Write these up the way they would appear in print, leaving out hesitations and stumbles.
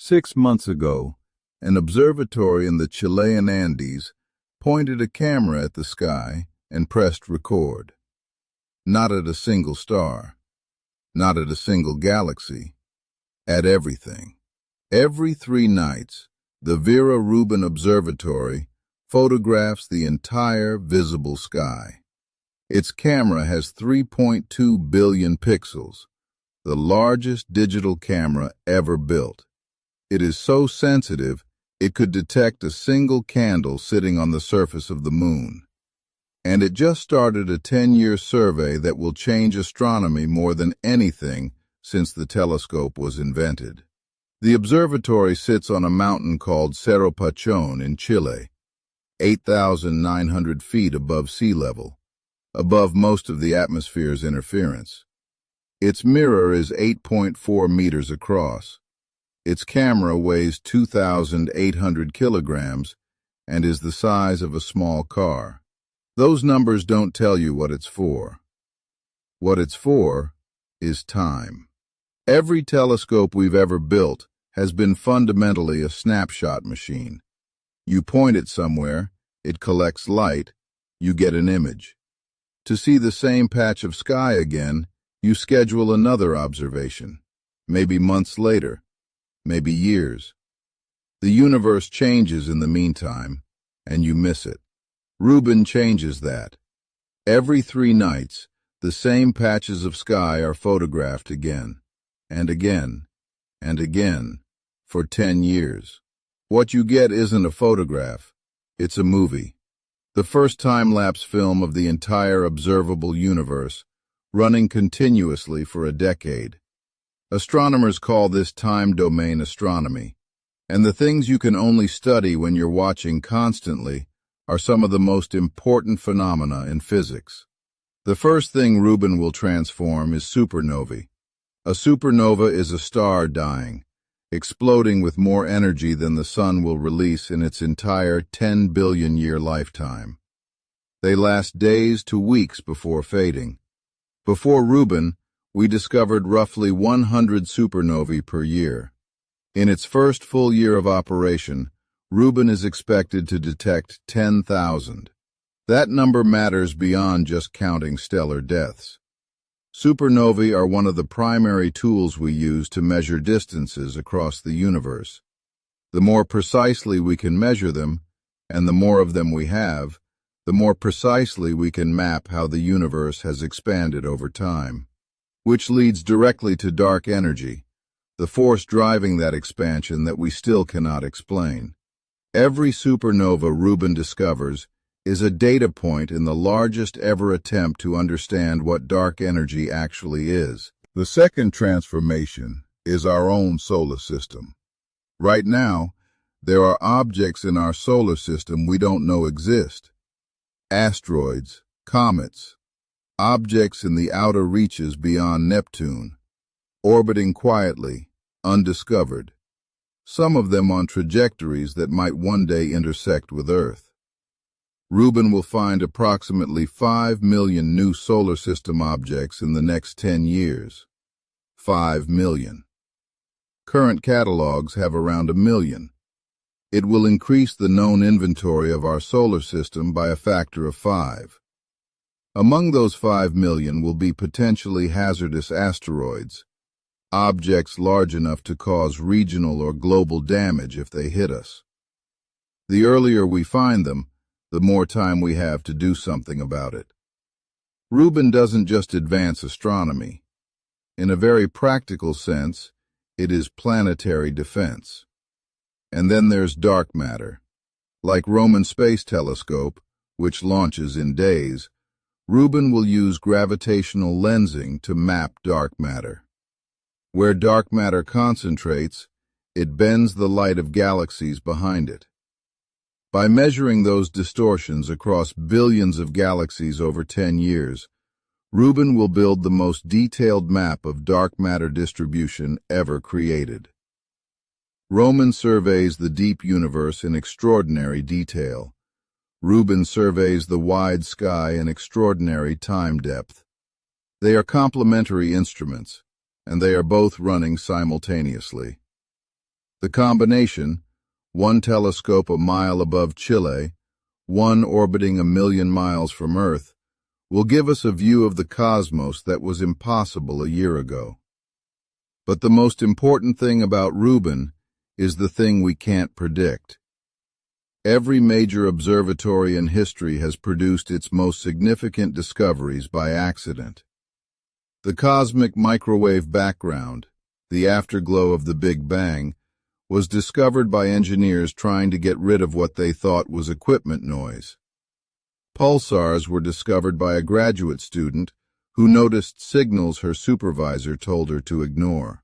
6 months ago, an observatory in the Chilean Andes pointed a camera at the sky and pressed record. Not at a single star, not at a single galaxy, at everything. Every 3 nights, the Vera Rubin Observatory photographs the entire visible sky. Its camera has 3.2 billion pixels, the largest digital camera ever built. It is so sensitive, it could detect a single candle sitting on the surface of the moon. And it just started a 10-year survey that will change astronomy more than anything since the telescope was invented. The observatory sits on a mountain called Cerro Pachón in Chile, 8,900 feet above sea level, above most of the atmosphere's interference. Its mirror is 8.4 meters across. Its camera weighs 2,800 kilograms and is the size of a small car. Those numbers don't tell you what it's for. What it's for is time. Every telescope we've ever built has been fundamentally a snapshot machine. You point it somewhere, it collects light, you get an image. To see the same patch of sky again, you schedule another observation, maybe months later, maybe years. The universe changes in the meantime, and you miss it. Rubin changes that. Every 3 nights, the same patches of sky are photographed again, and again, and again, for 10 years. What you get isn't a photograph, it's a movie. The first time-lapse film of the entire observable universe, running continuously for a decade. Astronomers call this time domain astronomy, and the things you can only study when you're watching constantly are some of the most important phenomena in physics. The first thing Rubin will transform is supernovae. A supernova is a star dying, exploding with more energy than the sun will release in its entire 10 billion-year lifetime. They last days to weeks before fading. Before Rubin, we discovered roughly 100 supernovae per year. In its first full year of operation, Rubin is expected to detect 10,000. That number matters beyond just counting stellar deaths. Supernovae are one of the primary tools we use to measure distances across the universe. The more precisely we can measure them, and the more of them we have, the more precisely we can map how the universe has expanded over time. Which leads directly to dark energy, the force driving that expansion that we still cannot explain. Every supernova Rubin discovers is a data point in the largest ever attempt to understand what dark energy actually is. The second transformation is our own solar system. Right now, there are objects in our solar system we don't know exist. Asteroids, comets, objects in the outer reaches beyond Neptune, orbiting quietly, undiscovered, some of them on trajectories that might one day intersect with Earth. Rubin will find approximately 5 million new solar system objects in the next 10 years. 5 million. Current catalogs have around 1 million. It will increase the known inventory of our solar system by a factor of 5. Among those 5 million will be potentially hazardous asteroids, objects large enough to cause regional or global damage if they hit us. The earlier we find them, the more time we have to do something about it. Rubin doesn't just advance astronomy. In a very practical sense, it is planetary defense. And then there's dark matter. Like Roman Space Telescope, which launches in days, Rubin will use gravitational lensing to map dark matter. Where dark matter concentrates, it bends the light of galaxies behind it. By measuring those distortions across billions of galaxies over 10 years, Rubin will build the most detailed map of dark matter distribution ever created. Roman surveys the deep universe in extraordinary detail. Rubin surveys the wide sky in extraordinary time depth. They are complementary instruments, and they are both running simultaneously. The combination, one telescope a mile above Chile, one orbiting 1,000,000 miles from Earth, will give us a view of the cosmos that was impossible a year ago. But the most important thing about Rubin is the thing we can't predict. Every major observatory in history has produced its most significant discoveries by accident. The cosmic microwave background, the afterglow of the Big Bang, was discovered by engineers trying to get rid of what they thought was equipment noise. Pulsars were discovered by a graduate student who noticed signals her supervisor told her to ignore.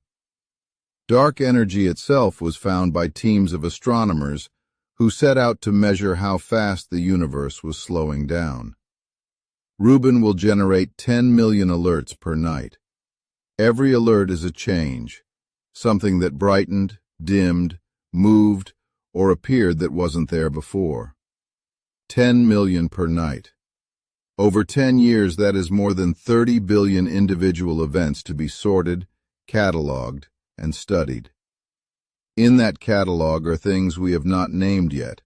Dark energy itself was found by teams of astronomers who set out to measure how fast the universe was slowing down. Rubin will generate 10 million alerts per night. Every alert is a change, something that brightened, dimmed, moved, or appeared that wasn't there before. 10 million per night. Over 10 years, that is more than 30 billion individual events to be sorted, cataloged, and studied. In that catalog are things we have not named yet,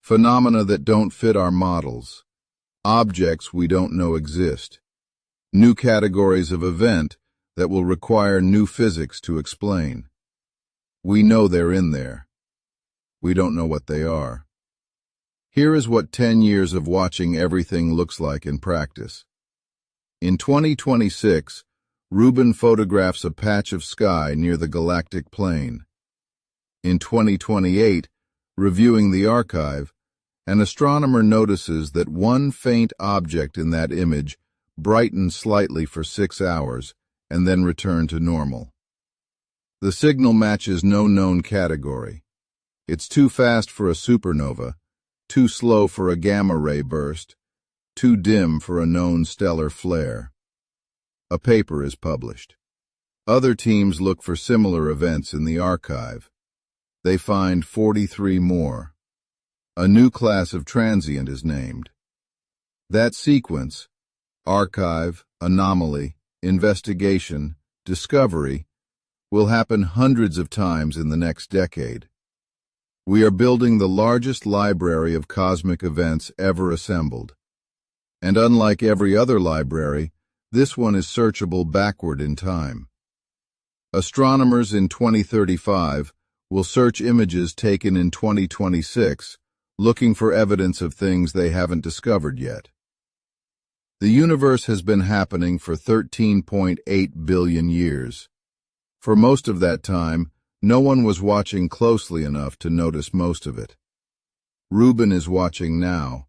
phenomena that don't fit our models, objects we don't know exist, new categories of event that will require new physics to explain. We know they're in there. We don't know what they are. Here is what 10 years of watching everything looks like in practice. In 2026, Rubin photographs a patch of sky near the galactic plane. In 2028, reviewing the archive, an astronomer notices that one faint object in that image brightened slightly for 6 hours and then returned to normal. The signal matches no known category. It's too fast for a supernova, too slow for a gamma-ray burst, too dim for a known stellar flare. A paper is published. Other teams look for similar events in the archive. They find 43 more. A new class of transient is named. That sequence, archive, anomaly, investigation, discovery, will happen hundreds of times in the next decade. We are building the largest library of cosmic events ever assembled. And unlike every other library, this one is searchable backward in time. Astronomers in 2035 will search images taken in 2026, looking for evidence of things they haven't discovered yet. The universe has been happening for 13.8 billion years. For most of that time, no one was watching closely enough to notice most of it. Rubin is watching now,